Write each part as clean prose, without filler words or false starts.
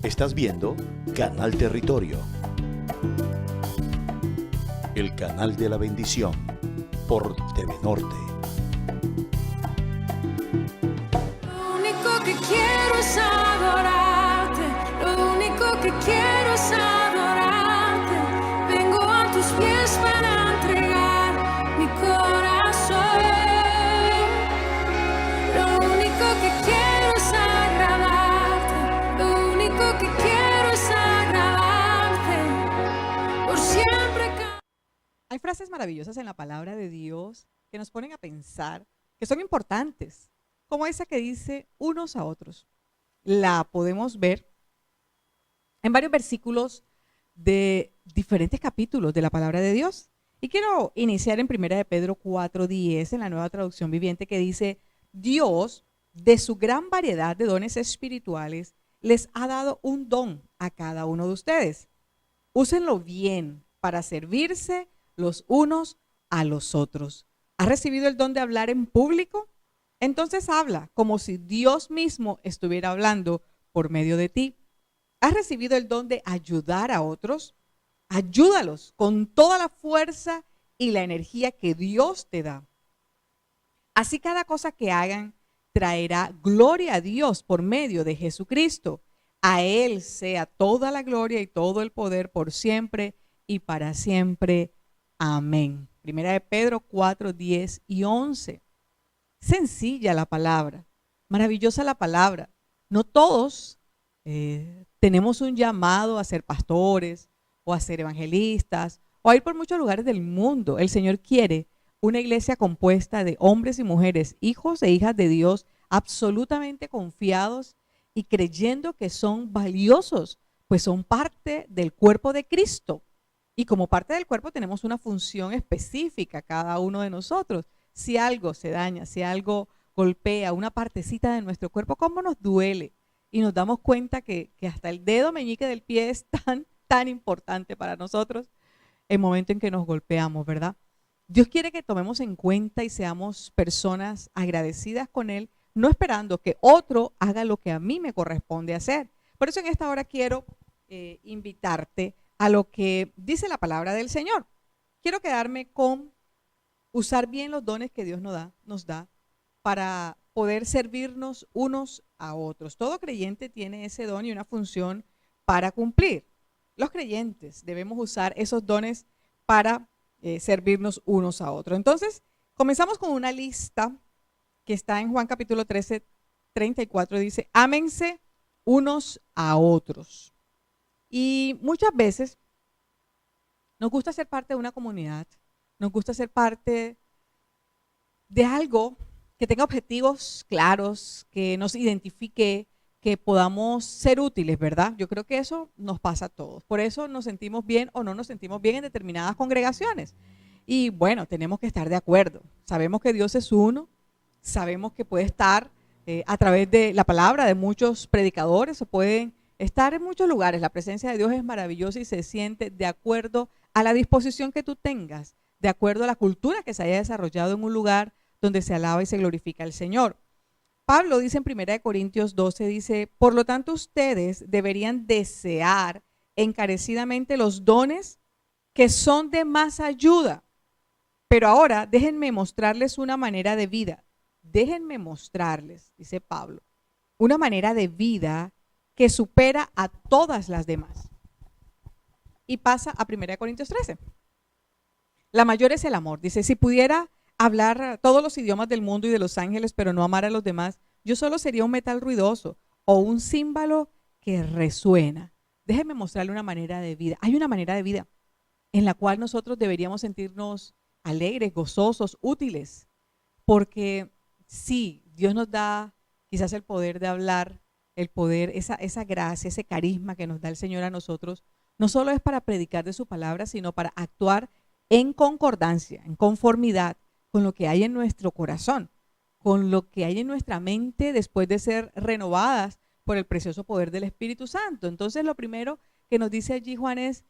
Estás viendo Canal Territorio, el canal de la bendición por TV Norte. Lo único que quiero es adorarte, lo único que quiero es adorarte. Vengo a tus pies para entregar mi corazón. Lo único que quiero es agradarte, lo único que quiero es agradarte por siempre. Hay frases maravillosas en la palabra de Dios que nos ponen a pensar, que son importantes, como esa que dice unos a otros. La podemos ver en varios versículos de diferentes capítulos de la palabra de Dios. Y quiero iniciar en 1 de Pedro 4:10, en la Nueva Traducción Viviente, que dice: Dios, de su gran variedad de dones espirituales, les ha dado un don a cada uno de ustedes. Úsenlo bien para servirse los unos a los otros. ¿Has recibido el don de hablar en público? Entonces habla como si Dios mismo estuviera hablando por medio de ti. ¿Has recibido el don de ayudar a otros? Ayúdalos con toda la fuerza y la energía que Dios te da. Así cada cosa que hagan traerá gloria a Dios por medio de Jesucristo. A Él sea toda la gloria y todo el poder por siempre y para siempre. Amén. 1 de Pedro 4:10 y 11. Sencilla la palabra, maravillosa la palabra. No todos tenemos un llamado a ser pastores o a ser evangelistas o a ir por muchos lugares del mundo. El Señor quiere una iglesia compuesta de hombres y mujeres, hijos e hijas de Dios, absolutamente confiados y creyendo que son valiosos, pues son parte del cuerpo de Cristo. Y como parte del cuerpo tenemos una función específica cada uno de nosotros. Si algo se daña, si algo golpea una partecita de nuestro cuerpo, ¿cómo nos duele? Y nos damos cuenta que hasta el dedo meñique del pie es tan importante para nosotros el momento en que nos golpeamos, ¿verdad? Dios quiere que tomemos en cuenta y seamos personas agradecidas con Él, no esperando que otro haga lo que a mí me corresponde hacer. Por eso en esta hora quiero invitarte a lo que dice la palabra del Señor. Quiero quedarme con usar bien los dones que Dios nos da para poder servirnos unos a otros. Todo creyente tiene ese don y una función para cumplir. Los creyentes debemos usar esos dones para servirnos unos a otros. Entonces, comenzamos con una lista que está en Juan capítulo 13:34. Dice: ámense unos a otros. Y muchas veces nos gusta ser parte de una comunidad, nos gusta ser parte de algo que tenga objetivos claros, que nos identifique, que podamos ser útiles, ¿verdad? Yo creo que eso nos pasa a todos. Por eso nos sentimos bien o no nos sentimos bien en determinadas congregaciones. Y bueno, tenemos que estar de acuerdo. Sabemos que Dios es uno, sabemos que puede estar a través de la palabra de muchos predicadores, o pueden estar en muchos lugares. La presencia de Dios es maravillosa y se siente de acuerdo a la disposición que tú tengas, de acuerdo a la cultura que se haya desarrollado en un lugar donde se alaba y se glorifica al Señor. Pablo dice en 1 Corintios 12, dice: por lo tanto ustedes deberían desear encarecidamente los dones que son de más ayuda. Pero ahora déjenme mostrarles una manera de vida. Déjenme mostrarles, dice Pablo, una manera de vida que supera a todas las demás. Y pasa a 1 Corintios 13. La mayor es el amor. Dice: si pudiera hablar todos los idiomas del mundo y de los ángeles, pero no amar a los demás, yo solo sería un metal ruidoso o un címbalo que resuena. Déjenme mostrarle una manera de vida. Hay una manera de vida en la cual nosotros deberíamos sentirnos alegres, gozosos, útiles, porque sí, Dios nos da quizás el poder de hablar, el poder, esa gracia, ese carisma que nos da el Señor a nosotros, no solo es para predicar de su palabra, sino para actuar en concordancia, en conformidad con lo que hay en nuestro corazón, con lo que hay en nuestra mente después de ser renovadas por el precioso poder del Espíritu Santo. Entonces, lo primero que nos dice allí Juan es: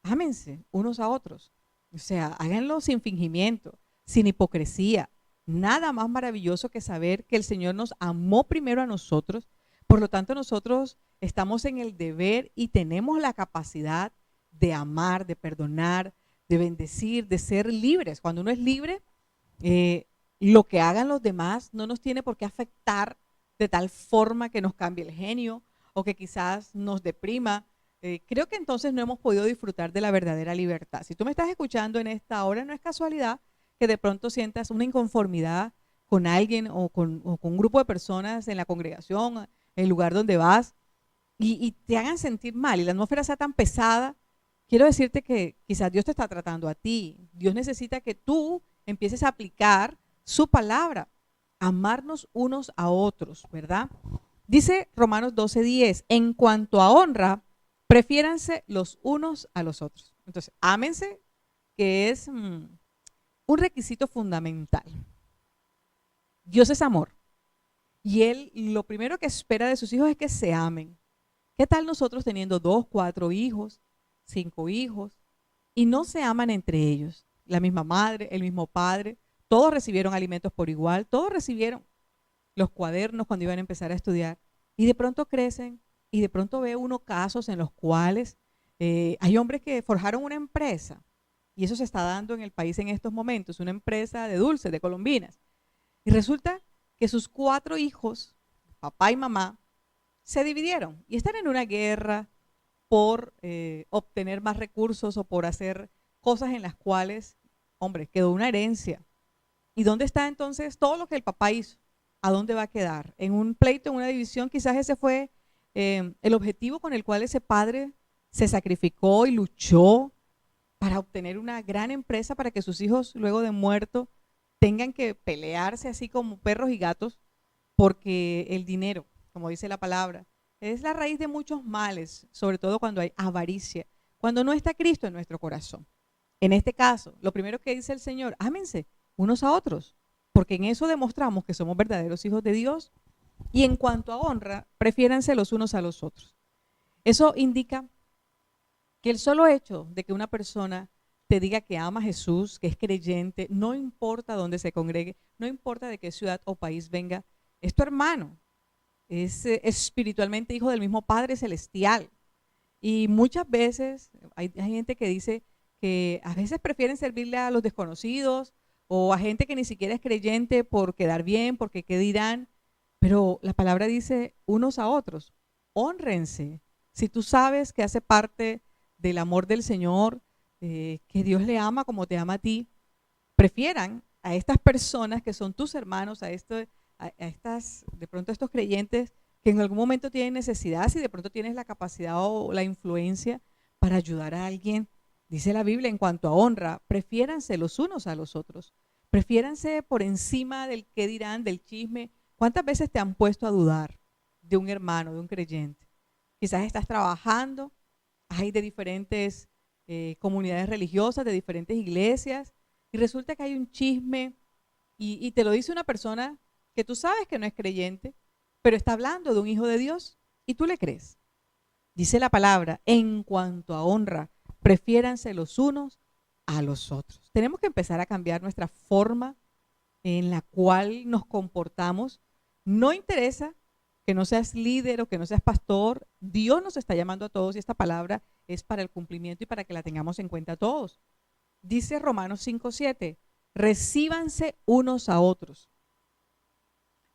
ámense unos a otros. O sea, háganlo sin fingimiento, sin hipocresía. Nada más maravilloso que saber que el Señor nos amó primero a nosotros Por lo tanto, nosotros estamos en el deber y tenemos la capacidad de amar, de perdonar, de bendecir, de ser libres. Cuando uno es libre, lo que hagan los demás no nos tiene por qué afectar de tal forma que nos cambie el genio o que quizás nos deprima. Creo que entonces no hemos podido disfrutar de la verdadera libertad. Si tú me estás escuchando en esta hora, no es casualidad que de pronto sientas una inconformidad con alguien o con un grupo de personas en la congregación, en el lugar donde vas, y te hagan sentir mal y la atmósfera sea tan pesada. Quiero decirte que quizás Dios te está tratando a ti. Dios necesita que tú empieces a aplicar su palabra, amarnos unos a otros, ¿verdad? Dice Romanos 12:10, en cuanto a honra, prefiéranse los unos a los otros. Entonces, ámense, que es un requisito fundamental. Dios es amor. Y Él lo primero que espera de sus hijos es que se amen. ¿Qué tal nosotros teniendo 2, 4 hijos, 5 hijos, y no se aman entre ellos? La misma madre, el mismo padre, todos recibieron alimentos por igual, todos recibieron los cuadernos cuando iban a empezar a estudiar, y de pronto crecen, y de pronto ve uno casos en los cuales hay hombres que forjaron una empresa, y eso se está dando en el país en estos momentos, una empresa de dulces, de colombinas, y resulta que sus 4 hijos, papá y mamá, se dividieron y están en una guerra por obtener más recursos o por hacer cosas en las cuales, hombre, quedó una herencia. ¿Y dónde está entonces todo lo que el papá hizo? ¿A dónde va a quedar? En un pleito, en una división. Quizás ese fue el objetivo con el cual ese padre se sacrificó y luchó para obtener una gran empresa para que sus hijos luego de muerto tengan que pelearse así como perros y gatos, porque el dinero, como dice la palabra, es la raíz de muchos males, sobre todo cuando hay avaricia, cuando no está Cristo en nuestro corazón. En este caso, lo primero que dice el Señor, ámense unos a otros, porque en eso demostramos que somos verdaderos hijos de Dios. Y en cuanto a honra, prefiéranse los unos a los otros. Eso indica que el solo hecho de que una persona te diga que ama a Jesús, que es creyente, no importa dónde se congregue, no importa de qué ciudad o país venga, es tu hermano, es espiritualmente hijo del mismo Padre Celestial. Y muchas veces hay gente que dice que a veces prefieren servirle a los desconocidos o a gente que ni siquiera es creyente por quedar bien, porque qué dirán. Pero la palabra dice unos a otros, hónrense. Si tú sabes que hace parte del amor del Señor, que Dios le ama como te ama a ti, prefieran a estas personas que son tus hermanos, a estas, de pronto estos creyentes que en algún momento tienen necesidad, si de pronto tienes la capacidad o la influencia para ayudar a alguien. Dice la Biblia, en cuanto a honra, prefiéranse los unos a los otros, prefiéranse por encima del qué dirán, del chisme. ¿Cuántas veces te han puesto a dudar de un hermano, de un creyente? Quizás estás trabajando, hay de diferentes comunidades religiosas, de diferentes iglesias, y resulta que hay un chisme y te lo dice una persona que tú sabes que no es creyente, pero está hablando de un hijo de Dios y tú le crees. Dice la palabra, en cuanto a honra, prefiéranse los unos a los otros. Tenemos que empezar a cambiar nuestra forma en la cual nos comportamos. No interesa que no seas líder o que no seas pastor, Dios nos está llamando a todos y esta palabra es para el cumplimiento y para que la tengamos en cuenta todos. Dice Romanos 5:7, recíbanse unos a otros.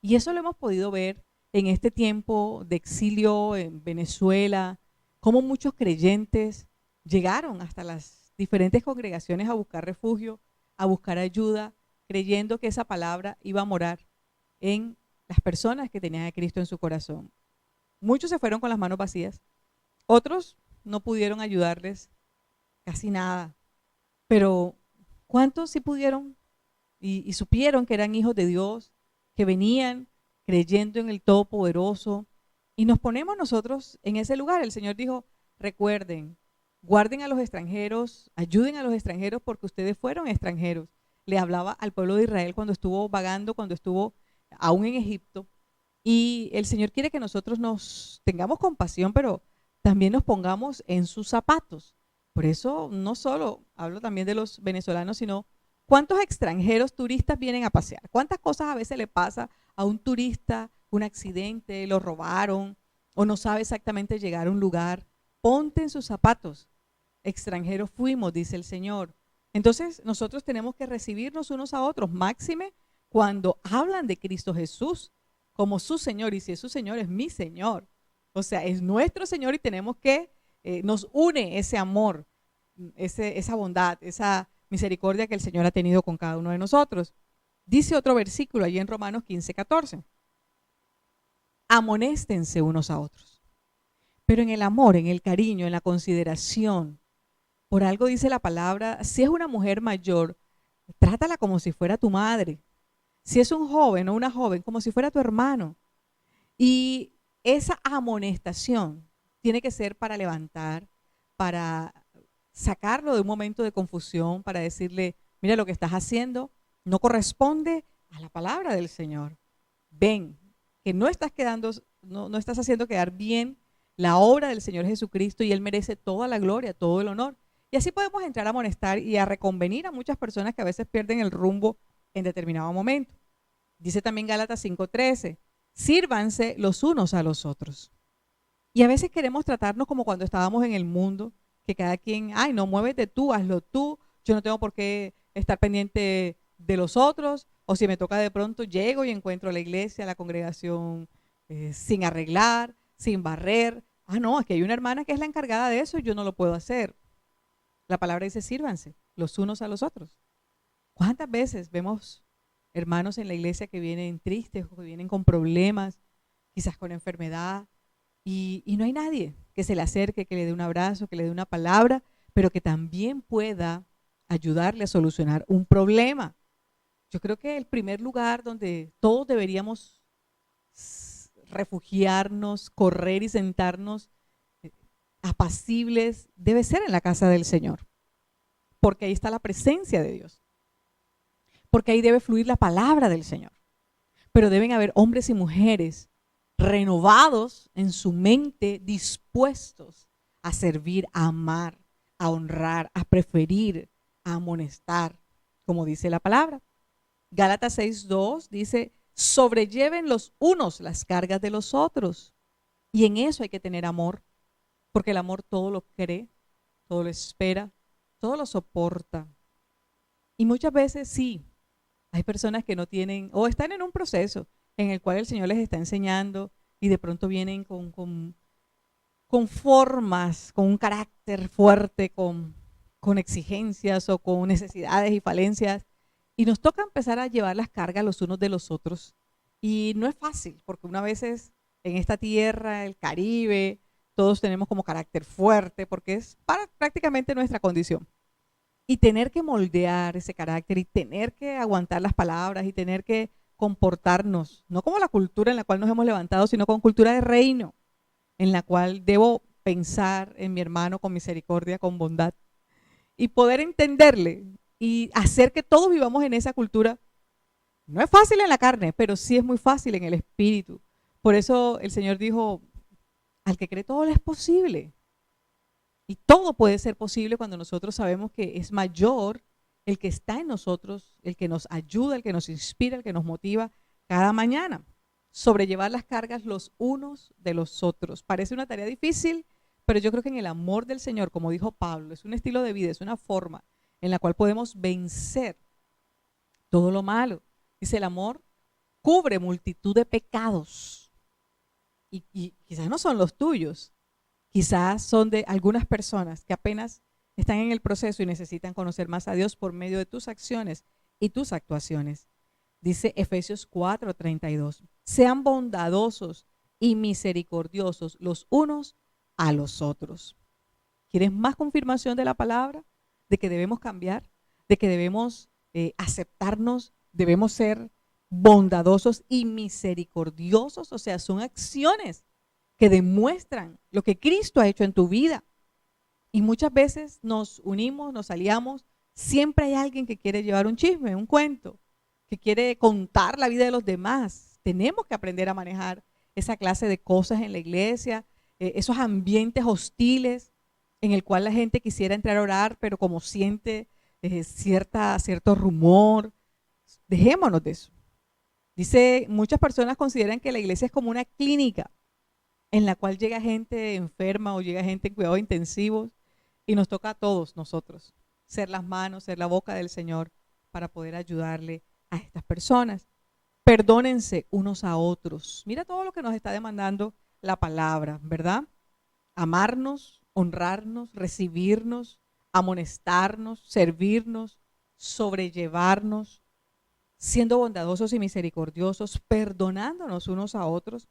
Y eso lo hemos podido ver en este tiempo de exilio en Venezuela, cómo muchos creyentes llegaron hasta las diferentes congregaciones a buscar refugio, a buscar ayuda, creyendo que esa palabra iba a morar en las personas que tenían a Cristo en su corazón. Muchos se fueron con las manos vacías, otros no pudieron ayudarles casi nada, pero ¿cuántos sí pudieron y supieron que eran hijos de Dios, que venían creyendo en el Todopoderoso? Y nos ponemos nosotros en ese lugar. El Señor dijo, recuerden, guarden a los extranjeros, ayuden a los extranjeros porque ustedes fueron extranjeros. Le hablaba al pueblo de Israel cuando estuvo vagando, cuando estuvo aún en Egipto. Y el Señor quiere que nosotros nos tengamos compasión, pero también nos pongamos en sus zapatos. Por eso no solo hablo también de los venezolanos, sino cuántos extranjeros turistas vienen a pasear. Cuántas cosas a veces le pasa a un turista un accidente, lo robaron o no sabe exactamente llegar a un lugar, ponte en sus zapatos. Extranjeros fuimos, dice el Señor. Entonces nosotros tenemos que recibirnos unos a otros, máxime cuando hablan de Cristo Jesús como su Señor, y si es su Señor, es mi Señor. O sea, es nuestro Señor y tenemos que, nos une ese amor, esa bondad, esa misericordia que el Señor ha tenido con cada uno de nosotros. Dice otro versículo allí en Romanos 15:14. Amonéstense unos a otros. Pero en el amor, en el cariño, en la consideración, por algo dice la palabra, si es una mujer mayor, trátala como si fuera tu madre. Si es un joven o una joven, como si fuera tu hermano. Y esa amonestación tiene que ser para levantar, para sacarlo de un momento de confusión, para decirle, mira, lo que estás haciendo no corresponde a la palabra del Señor. Ven, que no estás no estás haciendo quedar bien la obra del Señor Jesucristo y Él merece toda la gloria, todo el honor. Y así podemos entrar a amonestar y a reconvenir a muchas personas que a veces pierden el rumbo en determinado momento. Dice también Gálatas 5:13, sírvanse los unos a los otros. Y a veces queremos tratarnos como cuando estábamos en el mundo, que cada quien, ay, no, muévete tú, hazlo tú, yo no tengo por qué estar pendiente de los otros, o si me toca de pronto llego y encuentro la iglesia, la congregación sin arreglar, sin barrer. Ah, no, aquí hay una hermana que es la encargada de eso y yo no lo puedo hacer. La palabra dice sírvanse los unos a los otros. ¿Cuántas veces vemos hermanos en la iglesia que vienen tristes o que vienen con problemas, quizás con enfermedad, y no hay nadie que se le acerque, que le dé un abrazo, que le dé una palabra, pero que también pueda ayudarle a solucionar un problema? Yo creo que el primer lugar donde todos deberíamos refugiarnos, correr y sentarnos apacibles debe ser en la casa del Señor, porque ahí está la presencia de Dios, porque ahí debe fluir la palabra del Señor. Pero deben haber hombres y mujeres renovados en su mente, dispuestos a servir, a amar, a honrar, a preferir, a amonestar, como dice la palabra. Gálatas 6:2 dice, sobrelleven los unos las cargas de los otros. Y en eso hay que tener amor, porque el amor todo lo cree, todo lo espera, todo lo soporta. Y muchas veces sí, hay personas que no tienen o están en un proceso en el cual el Señor les está enseñando y de pronto vienen con formas, con un carácter fuerte, con exigencias o con necesidades y falencias. Y nos toca empezar a llevar las cargas los unos de los otros. Y no es fácil, porque una vez en esta tierra, el Caribe, todos tenemos como carácter fuerte, porque es prácticamente nuestra condición. Y tener que moldear ese carácter y tener que aguantar las palabras y tener que comportarnos, no como la cultura en la cual nos hemos levantado, sino con cultura de reino, en la cual debo pensar en mi hermano con misericordia, con bondad, y poder entenderle y hacer que todos vivamos en esa cultura. No es fácil en la carne, pero sí es muy fácil en el espíritu. Por eso el Señor dijo, al que cree todo le es posible. Y todo puede ser posible cuando nosotros sabemos que es mayor el que está en nosotros, el que nos ayuda, el que nos inspira, el que nos motiva cada mañana. Sobrellevar las cargas los unos de los otros. Parece una tarea difícil, pero yo creo que en el amor del Señor, como dijo Pablo, es un estilo de vida, es una forma en la cual podemos vencer todo lo malo. Dice, el amor cubre multitud de pecados. Y quizás no son los tuyos, quizás son de algunas personas que apenas están en el proceso y necesitan conocer más a Dios por medio de tus acciones y tus actuaciones. Dice Efesios 4:32, sean bondadosos y misericordiosos los unos a los otros. ¿Quieres más confirmación de la palabra? De que debemos cambiar, de que debemos aceptarnos, debemos ser bondadosos y misericordiosos. O sea, son acciones que demuestran lo que Cristo ha hecho en tu vida. Y muchas veces nos unimos, nos aliamos, siempre hay alguien que quiere llevar un chisme, un cuento, que quiere contar la vida de los demás. Tenemos que aprender a manejar esa clase de cosas en la iglesia, esos ambientes hostiles en el cual la gente quisiera entrar a orar, pero como siente cierto rumor, dejémonos de eso. Dice, muchas personas consideran que la iglesia es como una clínica en la cual llega gente enferma o llega gente en cuidados intensivos y nos toca a todos nosotros ser las manos, ser la boca del Señor para poder ayudarle a estas personas. Perdónense unos a otros. Mira todo lo que nos está demandando la palabra, ¿verdad? Amarnos, honrarnos, recibirnos, amonestarnos, servirnos, sobrellevarnos, siendo bondadosos y misericordiosos, perdonándonos unos a otros.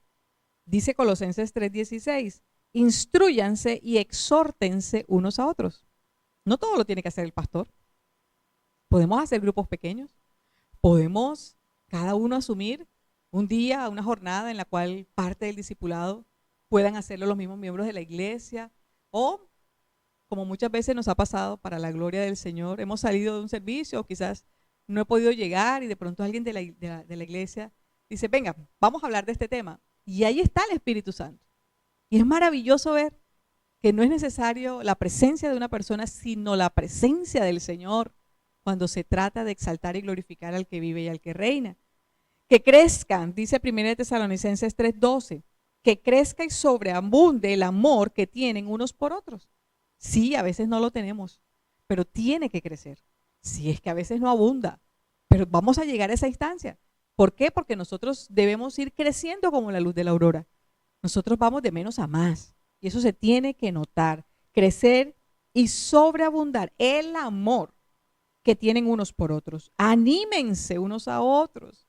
Dice Colosenses 3:16, instrúyanse y exhórtense unos a otros. No todo lo tiene que hacer el pastor. Podemos hacer grupos pequeños. Podemos cada uno asumir un día, una jornada en la cual parte del discipulado puedan hacerlo los mismos miembros de la iglesia. O, como muchas veces nos ha pasado para la gloria del Señor, hemos salido de un servicio o quizás no he podido llegar y de pronto alguien de la iglesia dice, venga, vamos a hablar de este tema. Y ahí está el Espíritu Santo. Y es maravilloso ver que no es necesario la presencia de una persona, sino la presencia del Señor cuando se trata de exaltar y glorificar al que vive y al que reina. Que crezcan, dice 1 Tesalonicenses 3:12, que crezca y sobreabunde el amor que tienen unos por otros. Sí, a veces no lo tenemos, pero tiene que crecer. Sí, es que a veces no abunda, pero vamos a llegar a esa instancia. ¿Por qué? Porque nosotros debemos ir creciendo como la luz de la aurora. Nosotros vamos de menos a más y eso se tiene que notar. Crecer y sobreabundar el amor que tienen unos por otros. Anímense unos a otros.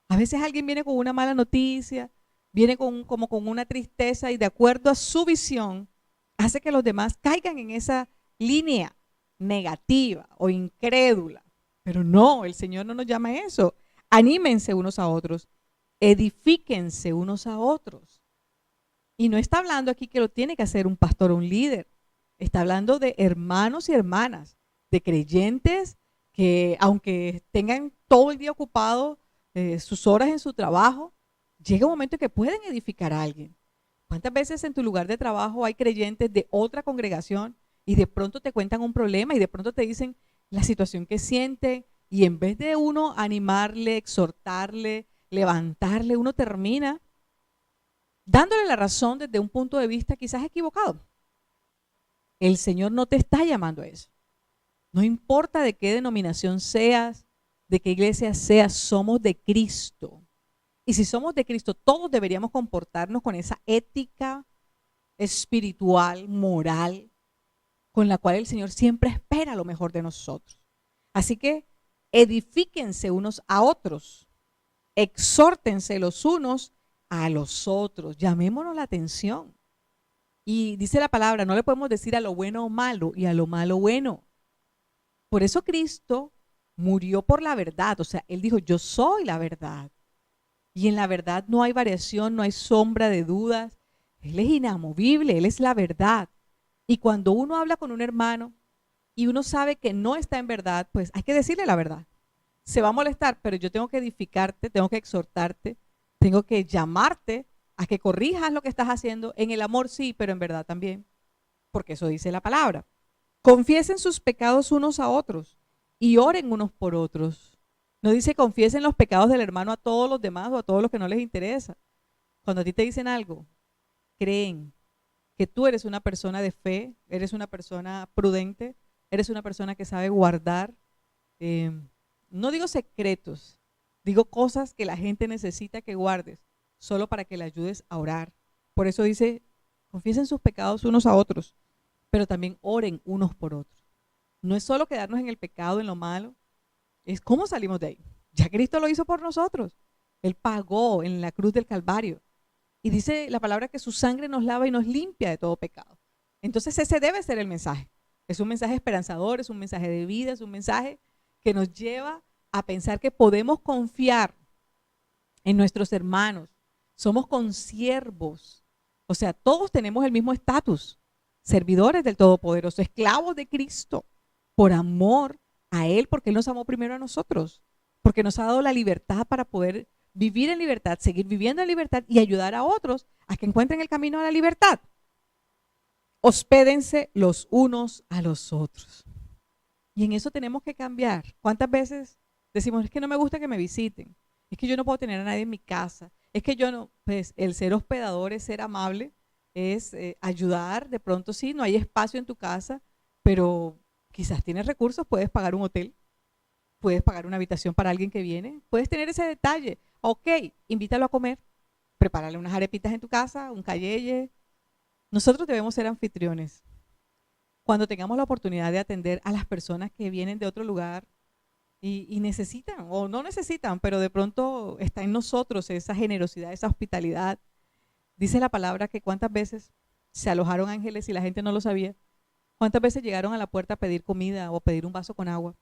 A veces alguien viene con una mala noticia, viene como con una tristeza y de acuerdo a su visión hace que los demás caigan en esa línea negativa o incrédula. Pero no, el Señor no nos llama a eso. Anímense unos a otros, edifíquense unos a otros. Y no está hablando aquí que lo tiene que hacer un pastor o un líder. Está hablando de hermanos y hermanas, de creyentes que aunque tengan todo el día ocupado sus horas en su trabajo, llega un momento en que pueden edificar a alguien. ¿Cuántas veces en tu lugar de trabajo hay creyentes de otra congregación y de pronto te cuentan un problema y de pronto te dicen la situación que sienten y en vez de uno animarle, exhortarle, levantarle, uno termina dándole la razón desde un punto de vista quizás equivocado? El Señor no te está llamando a eso. No importa de qué denominación seas, de qué iglesia seas, somos de Cristo. Y si somos de Cristo, todos deberíamos comportarnos con esa ética espiritual, moral, con la cual el Señor siempre espera lo mejor de nosotros. Así que edifíquense unos a otros, exhórtense los unos a los otros, llamémonos la atención. Y dice la palabra, no le podemos decir a lo bueno malo y a lo malo bueno. Por eso Cristo murió por la verdad, o sea, Él dijo, yo soy la verdad. Y en la verdad no hay variación, no hay sombra de dudas. Él es inamovible, Él es la verdad. Y cuando uno habla con un hermano y uno sabe que no está en verdad, pues hay que decirle la verdad. Se va a molestar, pero yo tengo que edificarte, tengo que exhortarte, tengo que llamarte a que corrijas lo que estás haciendo. En el amor sí, pero en verdad también, porque eso dice la palabra. Confiesen sus pecados unos a otros y oren unos por otros. No dice confiesen los pecados del hermano a todos los demás o a todos los que no les interesa. Cuando a ti te dicen algo, creen que tú eres una persona de fe, eres una persona prudente, eres una persona que sabe guardar, no digo secretos, digo cosas que la gente necesita que guardes, solo para que le ayudes a orar. Por eso dice, confiesen sus pecados unos a otros, pero también oren unos por otros. No es solo quedarnos en el pecado, en lo malo, es cómo salimos de ahí. Ya Cristo lo hizo por nosotros. Él pagó en la cruz del Calvario. Y dice la palabra que su sangre nos lava y nos limpia de todo pecado. Entonces ese debe ser el mensaje. Es un mensaje esperanzador, es un mensaje de vida, es un mensaje que nos lleva a pensar que podemos confiar en nuestros hermanos. Somos consiervos. O sea, todos tenemos el mismo estatus. Servidores del Todopoderoso, esclavos de Cristo, por amor a Él, porque Él nos amó primero a nosotros, porque nos ha dado la libertad para poder vivir en libertad, seguir viviendo en libertad y ayudar a otros a que encuentren el camino a la libertad. Hospédense los unos a los otros. Y en eso tenemos que cambiar. ¿Cuántas veces decimos, es que no me gusta que me visiten? Es que yo no puedo tener a nadie en mi casa. Es que yo no, pues el ser hospedador es ser amable, es ayudar. De pronto sí, no hay espacio en tu casa, pero quizás tienes recursos, puedes pagar un hotel, puedes pagar una habitación para alguien que viene, puedes tener ese detalle. Ok, invítalo a comer, prepárale unas arepitas en tu casa, un cayeye. Nosotros debemos ser anfitriones. Cuando tengamos la oportunidad de atender a las personas que vienen de otro lugar y necesitan, o no necesitan, pero de pronto está en nosotros esa generosidad, esa hospitalidad. Dice la palabra que cuántas veces se alojaron ángeles y la gente no lo sabía. Cuántas veces llegaron a la puerta a pedir comida o pedir un vaso con agua.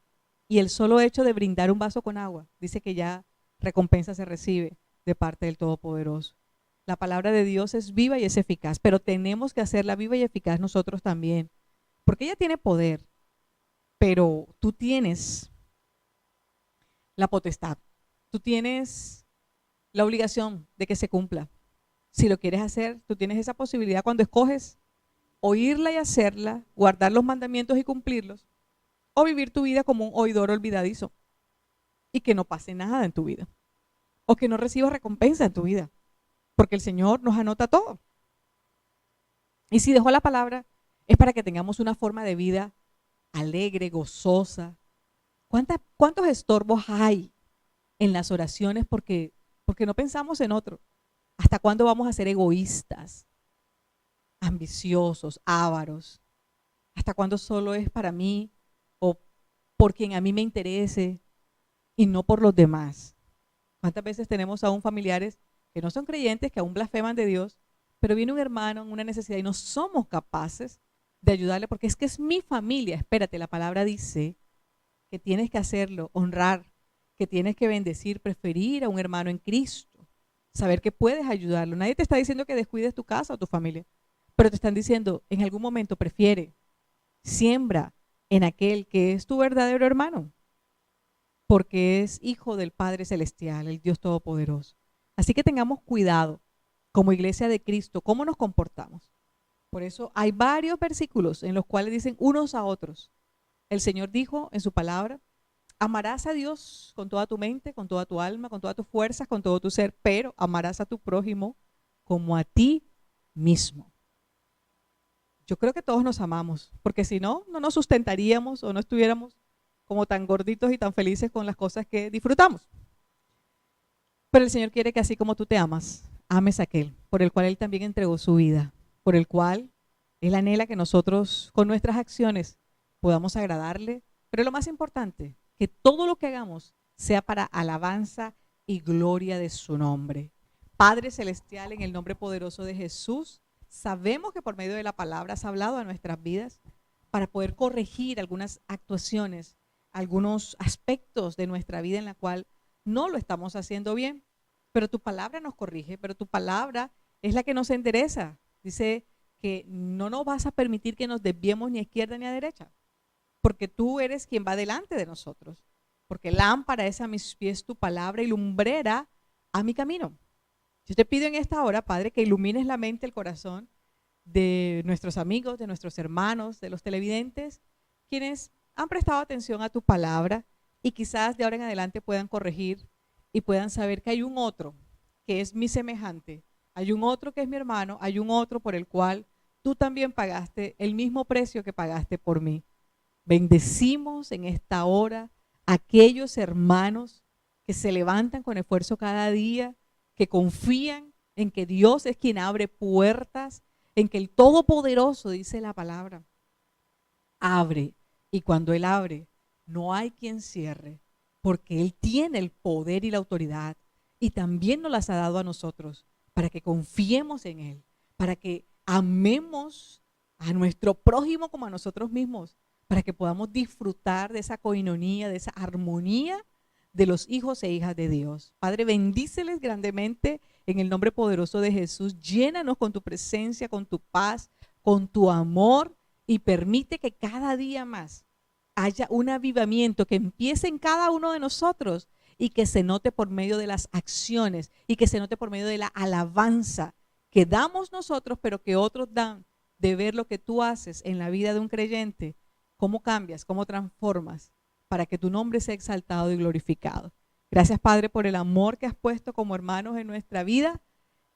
Y el solo hecho de brindar un vaso con agua, dice que ya recompensa se recibe de parte del Todopoderoso. La palabra de Dios es viva y es eficaz, pero tenemos que hacerla viva y eficaz nosotros también. Porque ella tiene poder, pero tú tienes la potestad. Tú tienes la obligación de que se cumpla. Si lo quieres hacer, tú tienes esa posibilidad cuando escoges oírla y hacerla, guardar los mandamientos y cumplirlos, o vivir tu vida como un oidor olvidadizo y que no pase nada en tu vida, o que no recibas recompensa en tu vida, porque el Señor nos anota todo. Y si dejó la palabra, es para que tengamos una forma de vida alegre, gozosa. ¿Cuántos estorbos hay en las oraciones porque no pensamos en otro? ¿Hasta cuándo vamos a ser egoístas, ambiciosos, ávaros? ¿Hasta cuándo solo es para mí o por quien a mí me interese y no por los demás? ¿Cuántas veces tenemos aún familiares que no son creyentes, que aún blasfeman de Dios, pero viene un hermano en una necesidad y no somos capaces de ayudarle porque es que es mi familia? Espérate, la palabra dice que tienes que hacerlo, honrar, que tienes que bendecir, preferir a un hermano en Cristo, saber que puedes ayudarlo. Nadie te está diciendo que descuides tu casa o tu familia, pero te están diciendo, en algún momento prefiere, siembra en aquel que es tu verdadero hermano, porque es hijo del Padre Celestial, el Dios Todopoderoso. Así que tengamos cuidado como iglesia de Cristo, cómo nos comportamos. Por eso hay varios versículos en los cuales dicen unos a otros. El Señor dijo en su palabra, amarás a Dios con toda tu mente, con toda tu alma, con todas tus fuerzas, con todo tu ser, pero amarás a tu prójimo como a ti mismo. Yo creo que todos nos amamos, porque si no, no nos sustentaríamos o no estuviéramos como tan gorditos y tan felices con las cosas que disfrutamos. Pero el Señor quiere que así como tú te amas, ames a aquel por el cual Él también entregó su vida, por el cual Él anhela que nosotros con nuestras acciones podamos agradarle, pero lo más importante, que todo lo que hagamos sea para alabanza y gloria de su nombre. Padre Celestial, en el nombre poderoso de Jesús, sabemos que por medio de la palabra has hablado a nuestras vidas para poder corregir algunas actuaciones, algunos aspectos de nuestra vida en la cual no lo estamos haciendo bien, pero tu palabra nos corrige, pero tu palabra es la que nos endereza. Dice que no nos vas a permitir que nos desviemos ni a izquierda ni a derecha, porque tú eres quien va delante de nosotros, porque lámpara es a mis pies tu palabra y lumbrera a mi camino. Yo te pido en esta hora, Padre, que ilumines la mente, el corazón de nuestros amigos, de nuestros hermanos, de los televidentes, quienes han prestado atención a tu palabra y quizás de ahora en adelante puedan corregir y puedan saber que hay un otro que es mi semejante, hay un otro que es mi hermano, hay un otro por el cual tú también pagaste el mismo precio que pagaste por mí. Bendecimos en esta hora a aquellos hermanos que se levantan con esfuerzo cada día, que confían en que Dios es quien abre puertas, en que el Todopoderoso, dice la palabra, abre. Y cuando Él abre, no hay quien cierre, porque Él tiene el poder y la autoridad. Y también nos las ha dado a nosotros, para que confiemos en Él, para que amemos a nuestro prójimo como a nosotros mismos, para que podamos disfrutar de esa coinonía, de esa armonía de los hijos e hijas de Dios. Padre, bendíceles grandemente en el nombre poderoso de Jesús. Llénanos con tu presencia, con tu paz, con tu amor y permite que cada día más haya un avivamiento que empiece en cada uno de nosotros y que se note por medio de las acciones y que se note por medio de la alabanza que damos nosotros, pero que otros dan, de ver lo que tú haces en la vida de un creyente, cómo cambias, cómo transformas, para que tu nombre sea exaltado y glorificado. Gracias, Padre, por el amor que has puesto como hermanos en nuestra vida,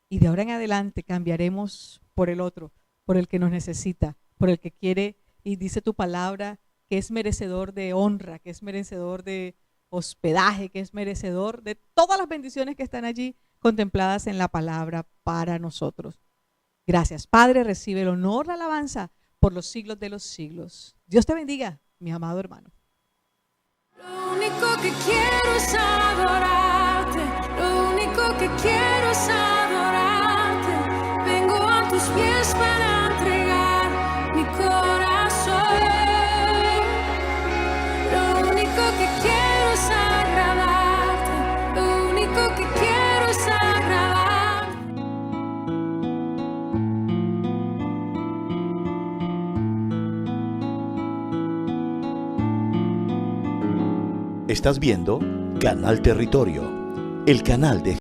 y de ahora en adelante cambiaremos por el otro, por el que nos necesita, por el que quiere, y dice tu palabra, que es merecedor de honra, que es merecedor de hospedaje, que es merecedor de todas las bendiciones que están allí contempladas en la palabra para nosotros. Gracias, Padre, recibe el honor, la alabanza por los siglos de los siglos. Dios te bendiga, mi amado hermano. Lo único que quiero es adorarte, lo único que quiero es adorarte. Vengo a tus pies para entregar mi corazón. Lo único que quiero es agradarte, lo único que quiero es agradarte. Estás viendo Canal Territorio, el canal de